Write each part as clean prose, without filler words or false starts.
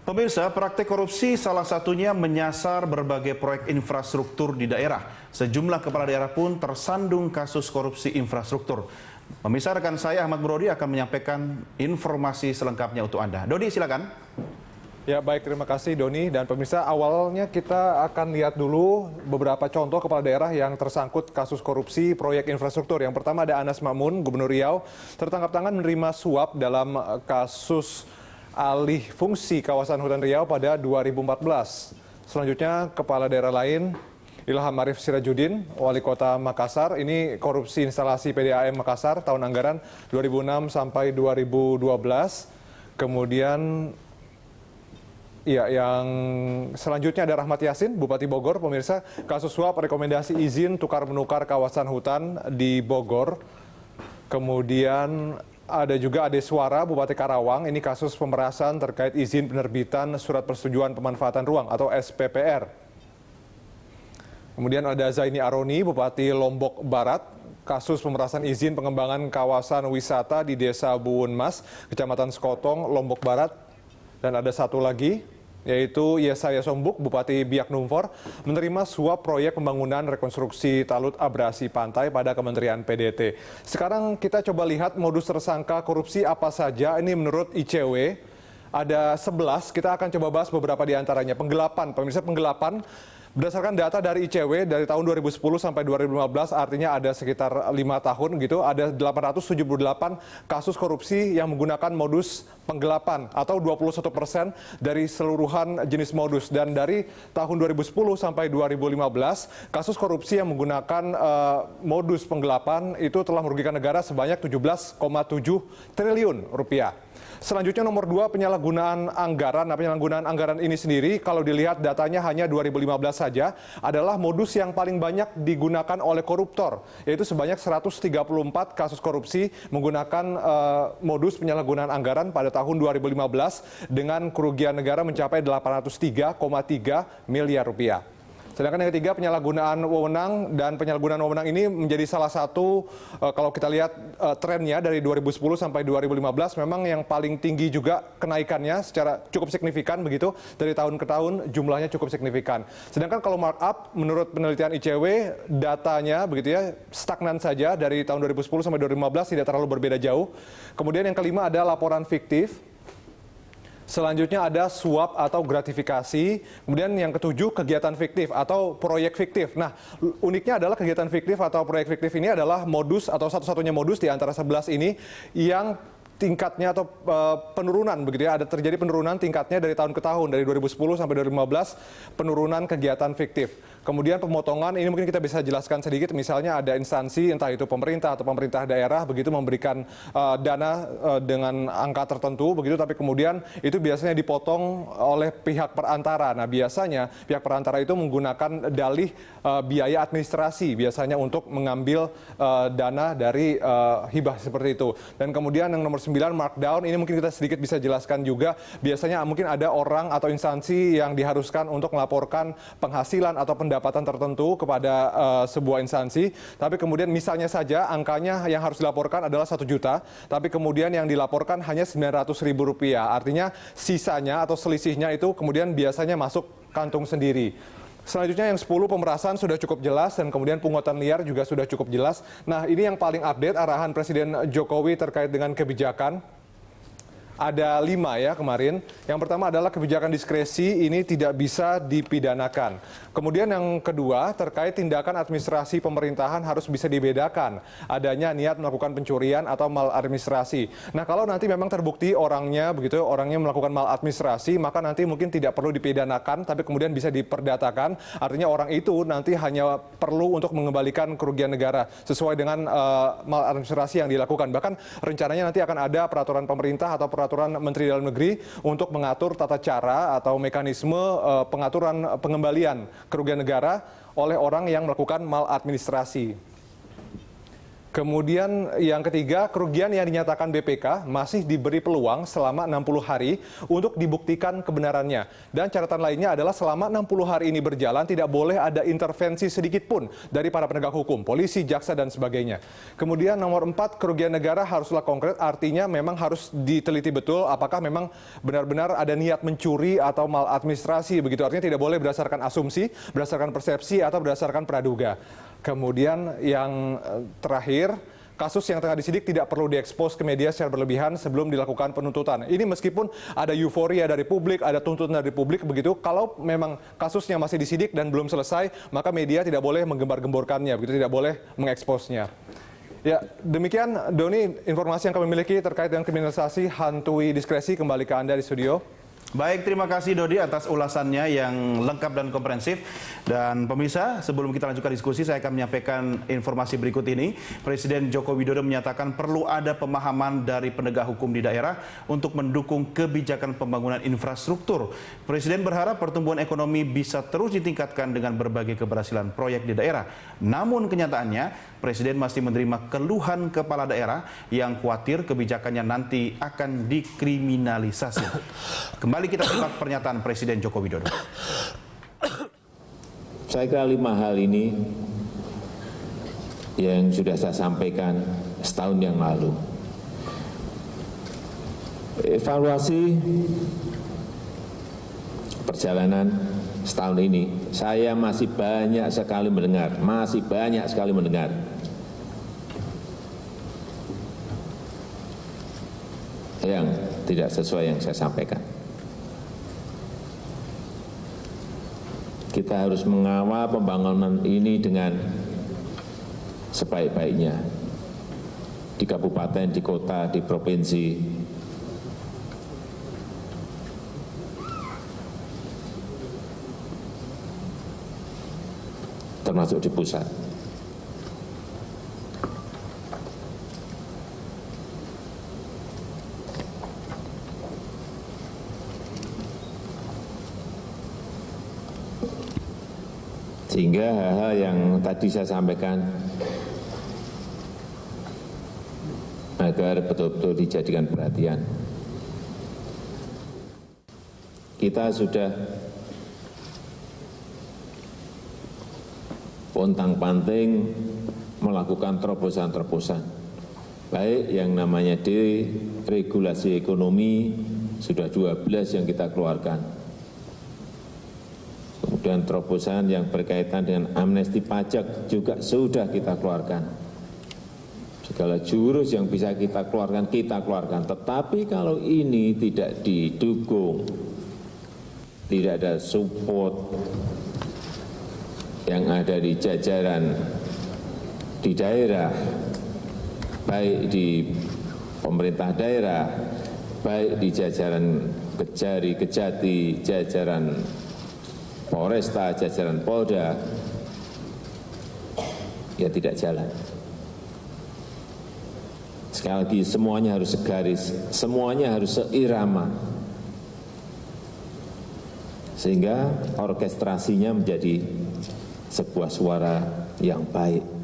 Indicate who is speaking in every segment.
Speaker 1: Pemirsa, praktik korupsi salah satunya menyasar berbagai proyek infrastruktur di daerah. Sejumlah kepala daerah pun tersandung kasus korupsi infrastruktur. Pemirsa, rekan saya Ahmad Brody akan menyampaikan informasi selengkapnya untuk Anda. Dodi, silakan.
Speaker 2: Ya baik, terima kasih Doni. Dan pemirsa, awalnya kita akan lihat dulu beberapa contoh kepala daerah yang tersangkut kasus korupsi proyek infrastruktur. Yang pertama ada Anas Mamun, Gubernur Riau, tertangkap tangan menerima suap dalam kasus alih fungsi kawasan hutan Riau pada 2014. Selanjutnya kepala daerah lain, Ilham Arif Sirajudin, Wali Kota Makassar. Ini korupsi instalasi PDAM Makassar tahun anggaran 2006 sampai 2012. Kemudian yang selanjutnya ada Rahmat Yasin, Bupati Bogor. Pemirsa, kasus suap rekomendasi izin tukar-menukar kawasan hutan di Bogor. Kemudian ada juga Ade Suara, Bupati Karawang. Ini kasus pemerasan terkait izin penerbitan Surat Persetujuan Pemanfaatan Ruang atau SPPR. Kemudian ada Zaini Aroni, Bupati Lombok Barat. Kasus pemerasan izin pengembangan kawasan wisata di Desa Buunmas, Kecamatan Sekotong, Lombok Barat. Dan ada satu lagi, yaitu Yesaya Sombuk, Bupati Biak Numfor, menerima suap proyek pembangunan rekonstruksi talut abrasi pantai pada Kementerian PDT. Sekarang kita coba lihat modus tersangka korupsi apa saja. Ini menurut ICW, ada 11, kita akan coba bahas beberapa di antaranya. Penggelapan, pemirsa, penggelapan. Berdasarkan data dari ICW dari tahun 2010 sampai 2015, artinya ada sekitar 5 tahun gitu, ada 878 kasus korupsi yang menggunakan modus penggelapan atau 21% dari seluruhan jenis modus. Dan dari tahun 2010 sampai 2015, kasus korupsi yang menggunakan modus penggelapan itu telah merugikan negara sebanyak 17,7 triliun rupiah. Selanjutnya nomor 2, penyalahgunaan anggaran. Nah, penyalahgunaan anggaran ini sendiri kalau dilihat datanya hanya 2015 saja adalah modus yang paling banyak digunakan oleh koruptor, yaitu sebanyak 134 kasus korupsi menggunakan modus penyalahgunaan anggaran pada tahun 2015 dengan kerugian negara mencapai 803,3 miliar rupiah. Sedangkan yang ketiga, penyalahgunaan wewenang, dan penyalahgunaan wewenang ini menjadi salah satu, kalau kita lihat trennya dari 2010 sampai 2015, memang yang paling tinggi juga kenaikannya secara cukup signifikan begitu, dari tahun ke tahun jumlahnya cukup signifikan. Sedangkan kalau markup, menurut penelitian ICW, datanya begitu ya, stagnan saja dari tahun 2010 sampai 2015, tidak terlalu berbeda jauh. Kemudian yang kelima ada laporan fiktif. Selanjutnya ada suap atau gratifikasi. Kemudian yang ketujuh, kegiatan fiktif atau proyek fiktif. Nah, uniknya adalah kegiatan fiktif atau proyek fiktif ini adalah modus atau satu-satunya modus di antara 11 ini yang tingkatnya atau penurunan begitu ya, ada terjadi penurunan tingkatnya dari tahun ke tahun, dari 2010 sampai 2015, penurunan kegiatan fiktif. Kemudian pemotongan, ini mungkin kita bisa jelaskan sedikit, misalnya ada instansi, entah itu pemerintah atau pemerintah daerah, begitu memberikan dana dengan angka tertentu, begitu, tapi kemudian itu biasanya dipotong oleh pihak perantara. Nah, biasanya pihak perantara itu menggunakan dalih biaya administrasi, biasanya untuk mengambil dana dari hibah seperti itu. Dan kemudian yang nomor 9, markdown, ini mungkin kita sedikit bisa jelaskan juga, biasanya mungkin ada orang atau instansi yang diharuskan untuk melaporkan penghasilan atau pendapatan tertentu kepada sebuah instansi, tapi kemudian misalnya saja angkanya yang harus dilaporkan adalah 1 juta, tapi kemudian yang dilaporkan hanya 900.000 rupiah, artinya sisanya atau selisihnya itu kemudian biasanya masuk kantung sendiri. Selanjutnya yang 10, pemerasan sudah cukup jelas, dan kemudian pungutan liar juga sudah cukup jelas. Nah, ini yang paling update arahan Presiden Jokowi terkait dengan kebijakan. Ada 5 ya kemarin. Yang pertama adalah kebijakan diskresi ini tidak bisa dipidanakan. Kemudian yang kedua, terkait tindakan administrasi pemerintahan harus bisa dibedakan. Adanya niat melakukan pencurian atau maladministrasi. Nah, kalau nanti memang terbukti orangnya begitu, orangnya melakukan maladministrasi, maka nanti mungkin tidak perlu dipidanakan, tapi kemudian bisa diperdatakan. Artinya orang itu nanti hanya perlu untuk mengembalikan kerugian negara sesuai dengan maladministrasi yang dilakukan. Bahkan rencananya nanti akan ada peraturan pemerintah atau peraturan Menteri Dalam Negeri untuk mengatur tata cara atau mekanisme pengaturan pengembalian kerugian negara oleh orang yang melakukan maladministrasi. Kemudian yang ketiga, kerugian yang dinyatakan BPK masih diberi peluang selama 60 hari untuk dibuktikan kebenarannya. Dan catatan lainnya adalah selama 60 hari ini berjalan tidak boleh ada intervensi sedikit pun dari para penegak hukum, polisi, jaksa, dan sebagainya. Kemudian nomor 4, kerugian negara haruslah konkret, artinya memang harus diteliti betul apakah memang benar-benar ada niat mencuri atau maladministrasi begitu. Artinya tidak boleh berdasarkan asumsi, berdasarkan persepsi, atau berdasarkan praduga. Kemudian yang terakhir, kasus yang tengah disidik tidak perlu diekspos ke media secara berlebihan sebelum dilakukan penuntutan. Ini meskipun ada euforia dari publik, ada tuntutan dari publik begitu, kalau memang kasusnya masih disidik dan belum selesai, maka media tidak boleh menggembar-gemborkannya, begitu, tidak boleh mengeksposnya. Ya, demikian Doni informasi yang kami miliki terkait dengan kriminalisasi hantui diskresi. Kembali ke Anda di studio.
Speaker 1: Baik, terima kasih Dodi atas ulasannya yang lengkap dan komprehensif. Dan pemirsa, sebelum kita lanjutkan diskusi, saya akan menyampaikan informasi berikut ini. Presiden Joko Widodo menyatakan perlu ada pemahaman dari penegak hukum di daerah untuk mendukung kebijakan pembangunan infrastruktur. Presiden berharap pertumbuhan ekonomi bisa terus ditingkatkan dengan berbagai keberhasilan proyek di daerah. Namun kenyataannya, Presiden masih menerima keluhan kepala daerah yang khawatir kebijakannya nanti akan dikriminalisasi. Kembali kita simak pernyataan Presiden Joko Widodo.
Speaker 3: Saya kira 5 hal ini yang sudah saya sampaikan setahun yang lalu. Evaluasi perjalanan setahun ini, saya masih banyak sekali mendengar yang tidak sesuai yang saya sampaikan. Kita harus mengawal pembangunan ini dengan sebaik-baiknya di kabupaten, di kota, di provinsi, termasuk di pusat. Sehingga hal-hal yang tadi saya sampaikan agar betul-betul dijadikan perhatian. Kita sudah pontang-panting melakukan terobosan-terobosan. Baik yang namanya deregulasi ekonomi, sudah 12 yang kita keluarkan. Kemudian terobosan yang berkaitan dengan amnesti pajak juga sudah kita keluarkan. Segala jurus yang bisa kita keluarkan, kita keluarkan. Tetapi kalau ini tidak didukung, tidak ada support yang ada di jajaran di daerah, baik di pemerintah daerah, baik di jajaran Kejari, Kejati, jajaran Polresta, jajaran Polda, ya tidak jalan. Sekali lagi, semuanya harus segaris, semuanya harus seirama, sehingga orkestrasinya menjadi sebuah suara yang baik.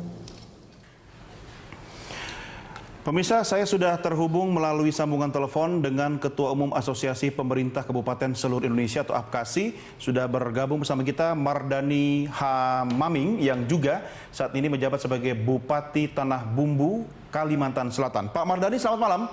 Speaker 1: Pemirsa, saya sudah terhubung melalui sambungan telepon dengan Ketua Umum Asosiasi Pemerintah Kabupaten Seluruh Indonesia atau APKASI. Sudah bergabung bersama kita Mardani H. Maming yang juga saat ini menjabat sebagai Bupati Tanah Bumbu, Kalimantan Selatan. Pak Mardani, selamat malam.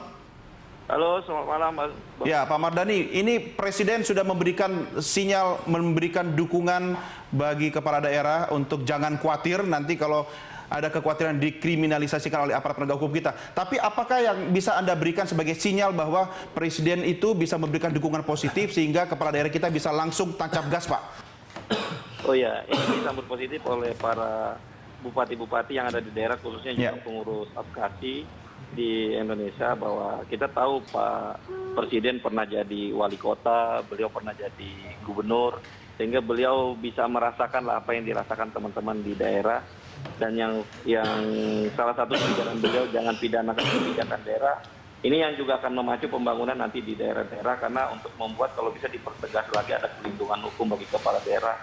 Speaker 4: Halo, selamat malam, Mas.
Speaker 1: Ya, Pak Mardani, ini Presiden sudah memberikan sinyal, memberikan dukungan bagi kepala daerah untuk jangan khawatir nanti kalau ada kekhawatiran dikriminalisasikan oleh aparat penegak hukum kita. Tapi apakah yang bisa Anda berikan sebagai sinyal bahwa Presiden itu bisa memberikan dukungan positif sehingga kepala daerah kita bisa langsung tancap gas, Pak?
Speaker 4: Oh ya, ini disambut positif oleh para bupati-bupati yang ada di daerah, khususnya juga pengurus APKASI di Indonesia, bahwa kita tahu Pak Presiden pernah jadi wali kota, beliau pernah jadi gubernur, sehingga beliau bisa merasakan apa yang dirasakan teman-teman di daerah. Dan yang salah satu kebijakan beliau, jangan pidanakan kebijakan daerah, ini yang juga akan memacu pembangunan nanti di daerah-daerah, karena untuk membuat kalau bisa dipertegas lagi ada perlindungan hukum bagi kepala daerah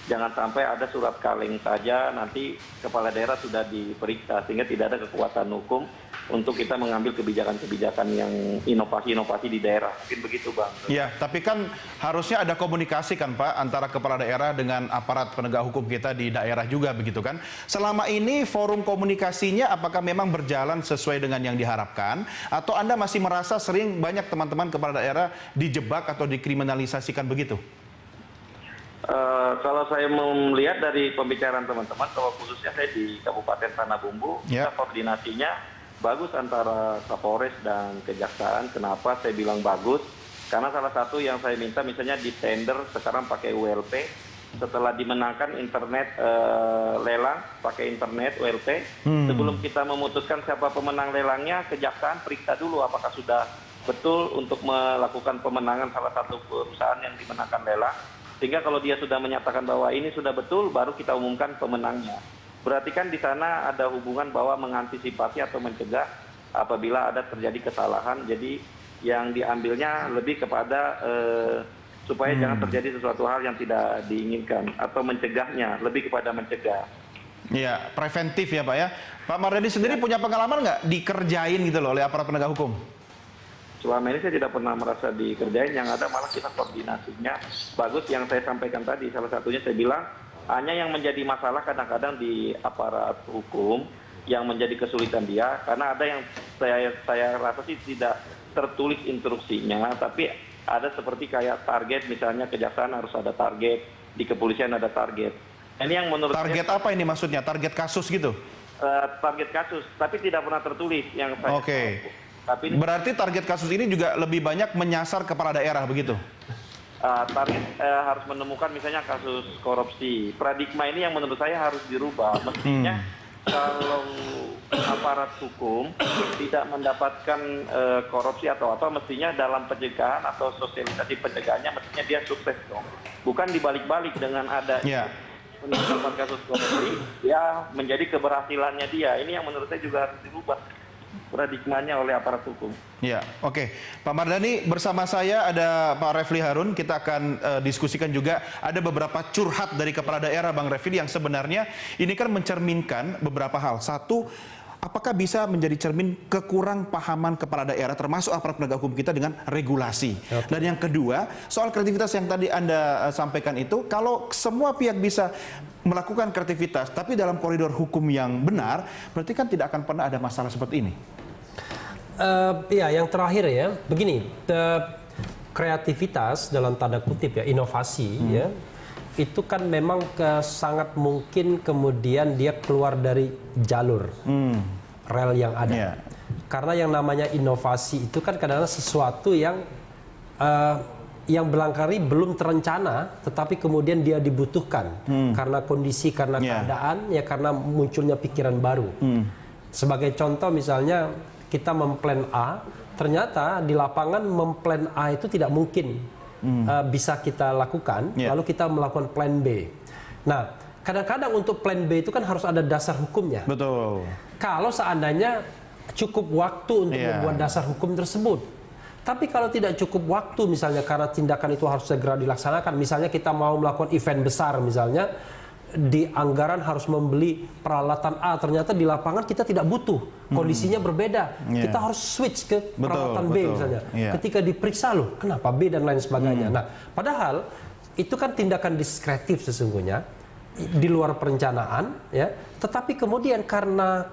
Speaker 4: Jangan sampai ada surat kaleng saja nanti kepala daerah sudah diperiksa sehingga tidak ada kekuatan hukum untuk kita mengambil kebijakan-kebijakan yang inovasi-inovasi di daerah. Mungkin begitu, Bang.
Speaker 1: Ya, tapi kan harusnya ada komunikasi kan Pak antara kepala daerah dengan aparat penegak hukum kita di daerah juga begitu kan. Selama ini forum komunikasinya apakah memang berjalan sesuai dengan yang diharapkan atau Anda masih merasa sering banyak teman-teman kepala daerah dijebak atau dikriminalisasikan begitu?
Speaker 4: Kalau saya melihat dari pembicaraan teman-teman, kalau khususnya saya di Kabupaten Tanah Bumbu, kita koordinasinya bagus antara Kapolres dan Kejaksaan. Kenapa saya bilang bagus? Karena salah satu yang saya minta misalnya di tender sekarang pakai ULP, setelah dimenangkan internet lelang pakai internet ULP, sebelum kita memutuskan siapa pemenang lelangnya, Kejaksaan periksa dulu apakah sudah betul untuk melakukan pemenangan salah satu perusahaan yang dimenangkan lelang. Sehingga kalau dia sudah menyatakan bahwa ini sudah betul, baru kita umumkan pemenangnya. Berarti kan di sana ada hubungan bahwa mengantisipasi atau mencegah apabila ada terjadi kesalahan. Jadi yang diambilnya lebih kepada supaya jangan terjadi sesuatu hal yang tidak diinginkan atau mencegahnya, lebih kepada mencegah.
Speaker 1: Iya, preventif ya Pak ya. Pak Mardhani sendiri punya pengalaman nggak dikerjain gitu loh oleh aparat penegak hukum?
Speaker 4: Selama ini saya tidak pernah merasa dikerjain, yang ada malah kita koordinasinya bagus. Yang saya sampaikan tadi, salah satunya saya bilang, hanya yang menjadi masalah kadang-kadang di aparat hukum, yang menjadi kesulitan dia, karena ada yang saya rasa sih tidak tertulis instruksinya, tapi ada seperti kayak target, misalnya Kejaksaan harus ada target, di kepolisian ada target. Ini yang menurut
Speaker 1: target
Speaker 4: saya,
Speaker 1: apa ini maksudnya? Target kasus gitu?
Speaker 4: Target kasus, tapi tidak pernah tertulis yang saya
Speaker 1: Oke.
Speaker 4: Tapi
Speaker 1: berarti target kasus ini juga lebih banyak menyasar kepala daerah begitu?
Speaker 4: Target harus menemukan misalnya kasus korupsi. Paradigma ini yang menurut saya harus dirubah. Mestinya kalau aparat hukum tidak mendapatkan korupsi atau apa, mestinya dalam pencegahan atau sosialisasi pencegahannya mestinya dia sukses dong. Bukan dibalik-balik dengan ada peningkatan kasus korupsi, ya menjadi keberhasilannya dia. Ini yang menurut saya juga harus dirubah paradigmanya oleh aparat hukum.
Speaker 1: Ya, oke. Pak Mardhani, bersama saya ada Pak Refli Harun. Kita akan diskusikan juga ada beberapa curhat dari kepala daerah Bang Refli yang sebenarnya ini kan mencerminkan beberapa hal. Satu, apakah bisa menjadi cermin kekurang pahaman kepala daerah termasuk aparat penegak hukum kita dengan regulasi. Dan yang kedua, soal kreativitas yang tadi Anda sampaikan itu, kalau semua pihak bisa melakukan kreativitas tapi dalam koridor hukum yang benar, berarti kan tidak akan pernah ada masalah seperti ini.
Speaker 5: Ya, yang terakhir ya, begini, kreativitas dalam tanda kutip ya, inovasi ya, itu kan memang sangat mungkin kemudian dia keluar dari jalur rel yang ada. Karena yang namanya inovasi itu kan kadang-kadang sesuatu yang barangkali belum terencana, tetapi kemudian dia dibutuhkan karena kondisi, karena keadaan, ya karena munculnya pikiran baru. Sebagai contoh misalnya kita memplan A, ternyata di lapangan memplan A itu tidak mungkin bisa kita lakukan, lalu kita melakukan plan B. Nah, kadang-kadang untuk plan B itu kan harus ada dasar hukumnya.
Speaker 1: Betul.
Speaker 5: Kalau seandainya cukup waktu untuk membuat dasar hukum tersebut. Tapi kalau tidak cukup waktu misalnya karena tindakan itu harus segera dilaksanakan, misalnya kita mau melakukan event besar misalnya, di anggaran harus membeli peralatan A, ternyata di lapangan kita tidak butuh, kondisinya berbeda, kita harus switch ke peralatan B misalnya. Ketika diperiksa loh, kenapa B dan lain sebagainya. Nah, padahal itu kan tindakan diskretif sesungguhnya di luar perencanaan, ya. Tetapi kemudian karena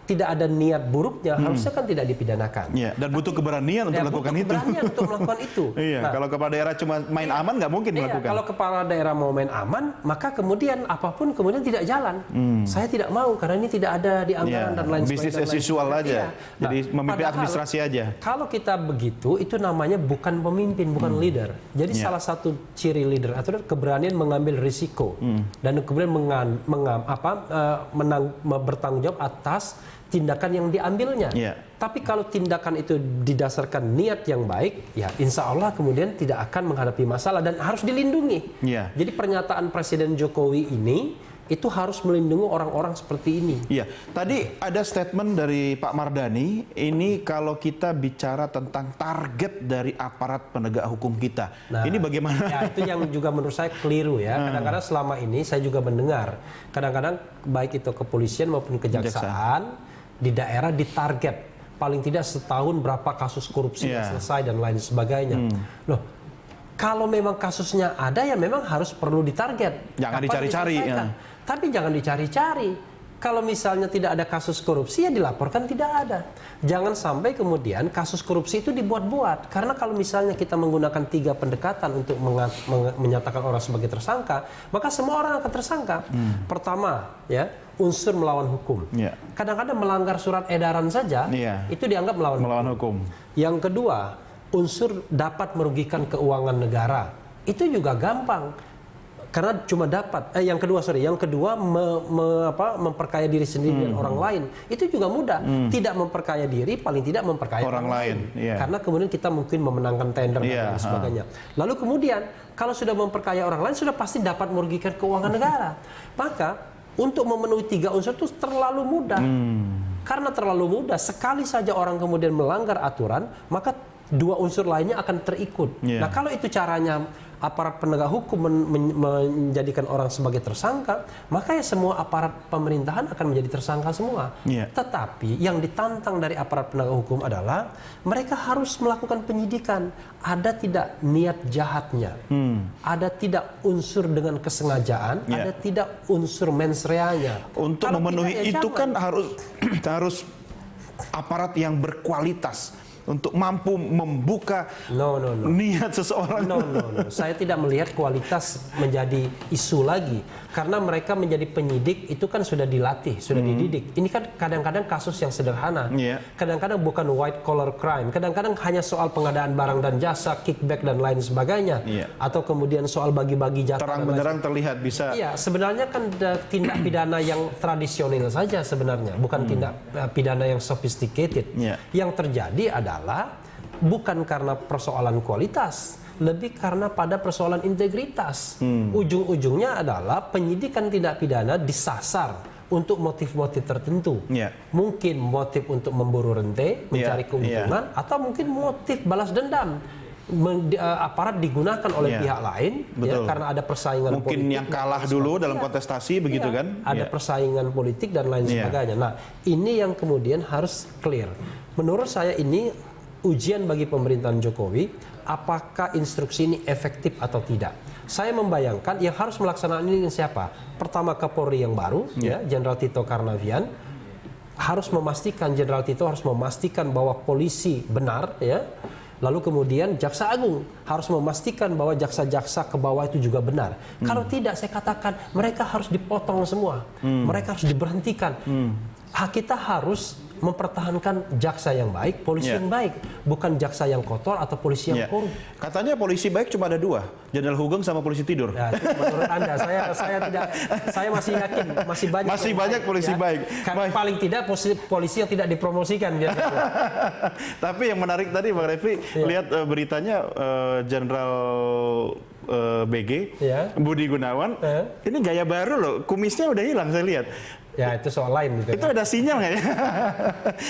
Speaker 5: tidak ada niat buruknya, harusnya kan tidak dipidanakan.
Speaker 1: Dan butuh keberanian untuk melakukan itu.
Speaker 5: Keberanian untuk melakukan itu.
Speaker 1: Nah, kalau kepala daerah cuma main aman, nggak mungkin melakukan.
Speaker 5: Kalau kepala daerah mau main aman, maka kemudian apapun kemudian tidak jalan. Saya tidak mau karena ini tidak ada di anggaran dan lain sebagainya.
Speaker 1: Bisnis as usual aja. Jadi memimpin administrasi aja.
Speaker 5: Kalau kita begitu, itu namanya bukan pemimpin, bukan leader. Jadi salah satu ciri leader atau keberanian mengambil risiko dan kemudian bertanggung jawab atas tindakan yang diambilnya. Tapi kalau tindakan itu didasarkan niat yang baik, ya insya Allah kemudian tidak akan menghadapi masalah dan harus dilindungi. Jadi pernyataan Presiden Jokowi ini itu harus melindungi orang-orang seperti ini.
Speaker 1: Iya, tadi ada statement dari Pak Mardhani, ini kalau kita bicara tentang target dari aparat penegak hukum kita.
Speaker 5: Nah,
Speaker 1: ini bagaimana?
Speaker 5: Ya, itu yang juga menurut saya keliru ya. Kadang-kadang selama ini saya juga mendengar, kadang-kadang baik itu kepolisian maupun kejaksaan di daerah ditarget. Paling tidak setahun berapa kasus korupsi yang selesai dan lain sebagainya. Loh, kalau memang kasusnya ada ya memang harus perlu ditarget.
Speaker 1: Jangan dicari-cari. Ya.
Speaker 5: Tapi jangan dicari-cari. Kalau misalnya tidak ada kasus korupsi ya dilaporkan tidak ada. Jangan sampai kemudian kasus korupsi itu dibuat-buat. Karena kalau misalnya kita menggunakan 3 pendekatan untuk menyatakan orang sebagai tersangka, maka semua orang akan tersangka. Pertama, ya, unsur melawan hukum. Kadang-kadang melanggar surat edaran saja itu dianggap melawan hukum. Yang kedua, unsur dapat merugikan keuangan negara. Itu juga gampang. Karena cuma dapat, yang kedua memperkaya diri sendiri dan orang lain. Itu juga mudah. Tidak memperkaya diri, paling tidak memperkaya orang lain. Karena kemudian kita mungkin memenangkan tender dan sebagainya. Lalu kemudian, kalau sudah memperkaya orang lain, sudah pasti dapat merugikan keuangan negara. Maka, untuk memenuhi 3 unsur itu terlalu mudah. Karena terlalu mudah, sekali saja orang kemudian melanggar aturan, maka 2 unsur lainnya akan terikut. Nah, kalau itu caranya aparat penegak hukum menjadikan orang sebagai tersangka, maka ya semua aparat pemerintahan akan menjadi tersangka semua. Tetapi yang ditantang dari aparat penegak hukum adalah mereka harus melakukan penyidikan. Ada tidak niat jahatnya, ada tidak unsur dengan kesengajaan, ada tidak unsur mens reanya.
Speaker 1: Untuk kalau memenuhi tidak, ya itu jangan. Kan harus aparat yang berkualitas. Untuk mampu membuka niat seseorang.
Speaker 5: Saya tidak melihat kualitas menjadi isu lagi. Karena mereka menjadi penyidik itu kan sudah dilatih, sudah dididik. Ini kan kadang-kadang kasus yang sederhana. Kadang-kadang bukan white collar crime. Kadang-kadang hanya soal pengadaan barang dan jasa, kickback dan lain sebagainya. Atau kemudian soal bagi-bagi jasa.
Speaker 1: Terang-benderang terlihat bisa.
Speaker 5: Iya, sebenarnya kan tindak pidana yang tradisional saja sebenarnya. Bukan tindak pidana yang sophisticated. Yang terjadi adalah bukan karena persoalan kualitas, lebih karena pada persoalan integritas. Ujung-ujungnya adalah penyidikan tindak pidana disasar untuk motif-motif tertentu. Mungkin motif untuk memburu rente, mencari keuntungan, atau mungkin motif balas dendam. Aparat digunakan oleh pihak lain karena ada persaingan
Speaker 1: mungkin politik. Mungkin yang kalah dulu dalam kontestasi begitu kan?
Speaker 5: Ada persaingan politik dan lain sebagainya. Nah, ini yang kemudian harus clear. Menurut saya ini ujian bagi pemerintahan Jokowi, apakah instruksi ini efektif atau tidak. Saya membayangkan yang harus melaksanakan ini siapa? Pertama, Kapolri yang baru, Jenderal Tito Karnavian, harus memastikan, Jenderal Tito harus memastikan bahwa polisi benar, Lalu kemudian Jaksa Agung harus memastikan bahwa jaksa-jaksa ke bawah itu juga benar. Kalau tidak, saya katakan mereka harus dipotong semua, mereka harus diberhentikan. Kita harus mempertahankan jaksa yang baik, polisi yang baik, bukan jaksa yang kotor atau polisi yang korup.
Speaker 1: Katanya polisi baik cuma ada 2, Jenderal Hugeng sama polisi tidur.
Speaker 5: Ya, menurut Anda, saya masih yakin masih banyak
Speaker 1: polisi baik.
Speaker 5: Karena paling tidak polisi yang tidak dipromosikan.
Speaker 1: Tapi yang menarik tadi Bang Refli, lihat beritanya Jenderal BG, Budi Gunawan, ini gaya baru loh, kumisnya udah hilang saya lihat.
Speaker 5: Ya, itu soal lain gitu.
Speaker 1: Itu ada sinyal nggak ya?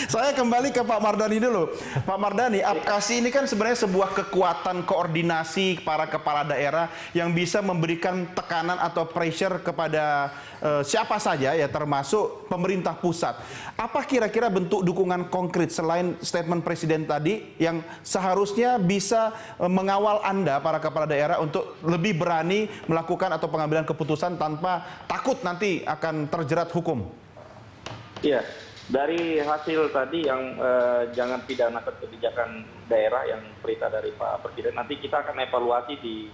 Speaker 1: Saya kembali ke Pak Mardhani dulu. Pak Mardhani, Apkasi ini kan sebenarnya sebuah kekuatan koordinasi para kepala daerah yang bisa memberikan tekanan atau pressure kepada siapa saja ya, termasuk pemerintah pusat. Apa kira-kira bentuk dukungan konkret selain statement Presiden tadi yang seharusnya bisa mengawal Anda para kepala daerah untuk lebih berani melakukan atau pengambilan keputusan tanpa takut nanti akan terjerat hukum?
Speaker 4: Iya, dari hasil tadi yang jangan pidana kebijakan daerah yang perintah dari Pak Presiden, nanti kita akan evaluasi di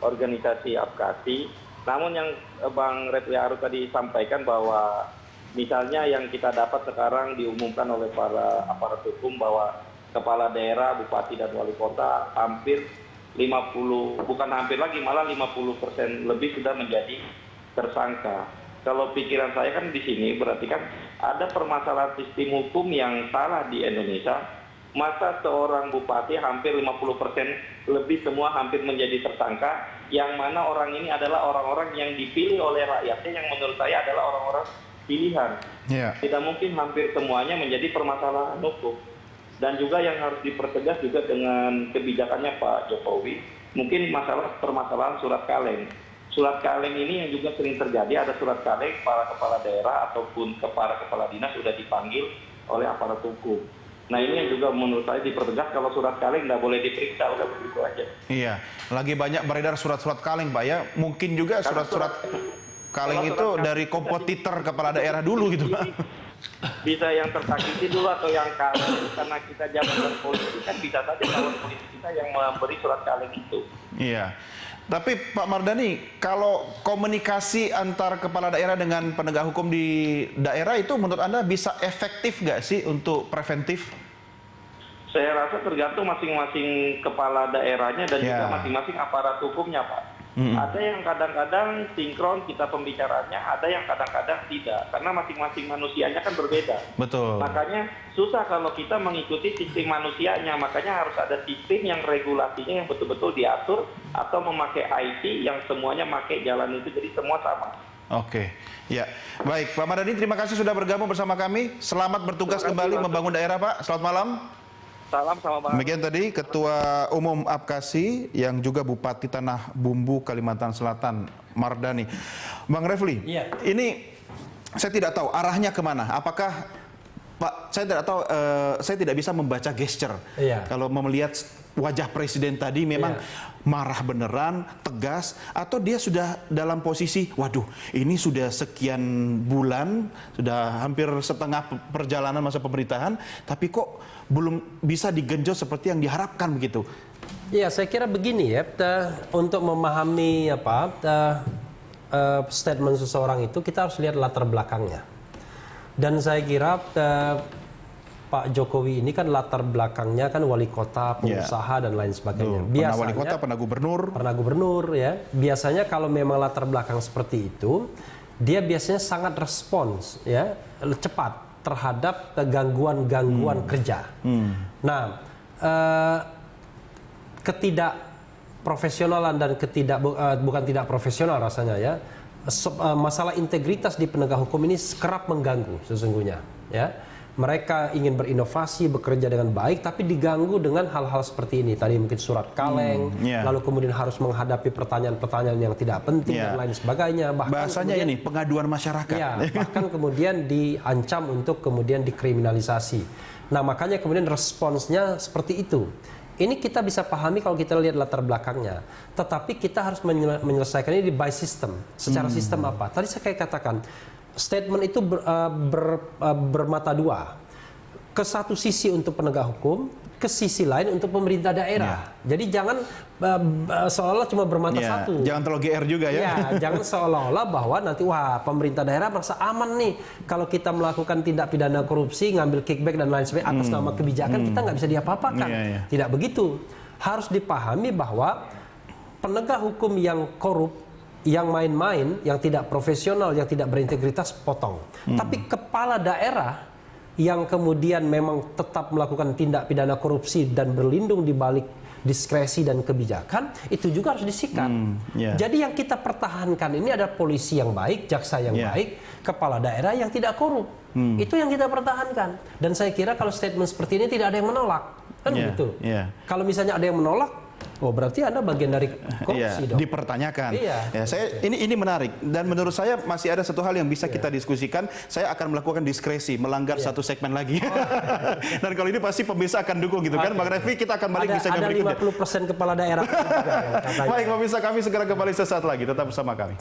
Speaker 4: organisasi Apkasi. Namun yang Bang Refli Harun tadi sampaikan bahwa misalnya yang kita dapat sekarang diumumkan oleh para aparat hukum bahwa kepala daerah, bupati dan wali kota hampir 50, bukan hampir lagi, malah 50% lebih sudah menjadi tersangka. Kalau pikiran saya kan di sini berarti kan ada permasalahan sistem hukum yang salah di Indonesia, masa seorang bupati hampir 50% lebih semua hampir menjadi tersangka, yang mana orang ini adalah orang-orang yang dipilih oleh rakyatnya, yang menurut saya adalah orang-orang pilihan. Tidak mungkin hampir semuanya menjadi permasalahan hukum. Dan juga yang harus dipertegas juga dengan kebijakannya Pak Jokowi, mungkin permasalahan surat kaleng. Surat kaleng ini yang juga sering terjadi, ada surat kaleng para kepala daerah ataupun para kepala dinas sudah dipanggil oleh aparat hukum. Nah ini yang juga menurut saya dipertegas, kalau surat kaleng nggak boleh diperiksa, udah begitu aja. Iya,
Speaker 1: lagi banyak beredar surat-surat kaleng Pak ya, mungkin juga surat-surat kaleng itu dari kompetitor kepala daerah dulu gitu Pak.
Speaker 4: Bisa yang tersakiti dulu atau yang kaleng, karena kita jabatan politik kan bisa saja lawan politik kita yang memberi surat kaleng itu.
Speaker 1: Iya. Tapi Pak Mardhani, kalau komunikasi antar kepala daerah dengan penegak hukum di daerah itu menurut Anda bisa efektif nggak sih untuk preventif?
Speaker 4: Saya rasa tergantung masing-masing kepala daerahnya dan juga masing-masing aparat hukumnya Pak. Ada yang kadang-kadang sinkron kita pembicaraannya, ada yang kadang-kadang tidak, karena masing-masing manusianya kan berbeda.
Speaker 1: Betul.
Speaker 4: Makanya susah kalau kita mengikuti sistem manusianya, makanya harus ada sistem yang regulasinya yang betul-betul diatur, atau memakai IT yang semuanya pakai jalan itu, jadi semua sama.
Speaker 1: Oke, ya. Baik, Pak Mardhani, terima kasih sudah bergabung bersama kami. Selamat bertugas kembali membangun daerah Pak. Selamat malam.
Speaker 4: Salam sama Bang.
Speaker 1: Demikian tadi Ketua Umum APKASI yang juga Bupati Tanah Bumbu Kalimantan Selatan, Mardhani. Bang Refli, ini saya tidak tahu arahnya kemana. Apakah Pak, saya tidak tahu, saya tidak bisa membaca gesture. Kalau melihat wajah Presiden tadi memang marah beneran, tegas, atau dia sudah dalam posisi, waduh, ini sudah sekian bulan, sudah hampir setengah perjalanan masa pemerintahan, tapi kok belum bisa digenjot seperti yang diharapkan begitu.
Speaker 5: Iya, saya kira begini ya, untuk memahami statement seseorang itu kita harus lihat latar belakangnya. Dan saya kira Pak Jokowi ini kan latar belakangnya kan wali kota, pengusaha dan lain sebagainya.
Speaker 1: Pernah wali kota, pernah gubernur.
Speaker 5: Ya. Biasanya kalau memang latar belakang seperti itu, dia biasanya sangat respons, ya, cepat terhadap gangguan-gangguan kerja. Nah, ketidakprofesionalan dan bukan tidak profesional rasanya ya. Masalah integritas di penegak hukum ini kerap mengganggu sesungguhnya, ya. Mereka ingin berinovasi, bekerja dengan baik, tapi diganggu dengan hal-hal seperti ini. Tadi mungkin surat kaleng, lalu kemudian harus menghadapi pertanyaan-pertanyaan yang tidak penting dan lain sebagainya. Bahkan
Speaker 1: bahasanya
Speaker 5: kemudian,
Speaker 1: ini pengaduan masyarakat.
Speaker 5: Ya, bahkan kemudian diancam untuk kemudian dikriminalisasi. Nah, makanya kemudian responsnya seperti itu. Ini kita bisa pahami kalau kita lihat latar belakangnya. Tetapi kita harus menyelesaikan ini by system. Secara sistem apa? Tadi saya kayak katakan, statement itu bermata dua. Ke satu sisi untuk penegak hukum, ke sisi lain untuk pemerintah daerah. Jadi jangan seolah-olah cuma bermata satu.
Speaker 1: Jangan terlalu GR juga ya.
Speaker 5: Jangan seolah-olah bahwa nanti wah pemerintah daerah merasa aman nih kalau kita melakukan tindak pidana korupsi, ngambil kickback dan lain sebagainya atas nama kebijakan kita nggak bisa diapa-apakan. Tidak begitu. Harus dipahami bahwa penegak hukum yang korup, yang main-main, yang tidak profesional, yang tidak berintegritas, potong. Tapi kepala daerah yang kemudian memang tetap melakukan tindak pidana korupsi dan berlindung di balik diskresi dan kebijakan, itu juga harus disikat. Jadi yang kita pertahankan ini ada polisi yang baik, jaksa yang baik, kepala daerah yang tidak korup. Itu yang kita pertahankan. Dan saya kira kalau statement seperti ini tidak ada yang menolak. Kan begitu. Kalau misalnya ada yang menolak, oh berarti Anda bagian dari korupsi dong.
Speaker 1: Dipertanyakan. Ya, ini menarik dan menurut saya masih ada satu hal yang bisa kita diskusikan. Saya akan melakukan diskresi, melanggar satu segmen lagi. Dan kalau ini pasti pemirsa akan dukung gitu kan. Bang Refli, kita akan balik di segmen berikutnya.
Speaker 5: Ada 50% kepala daerah.
Speaker 1: Baik, pemirsa, kami segera kembali sesaat lagi. Tetap bersama kami.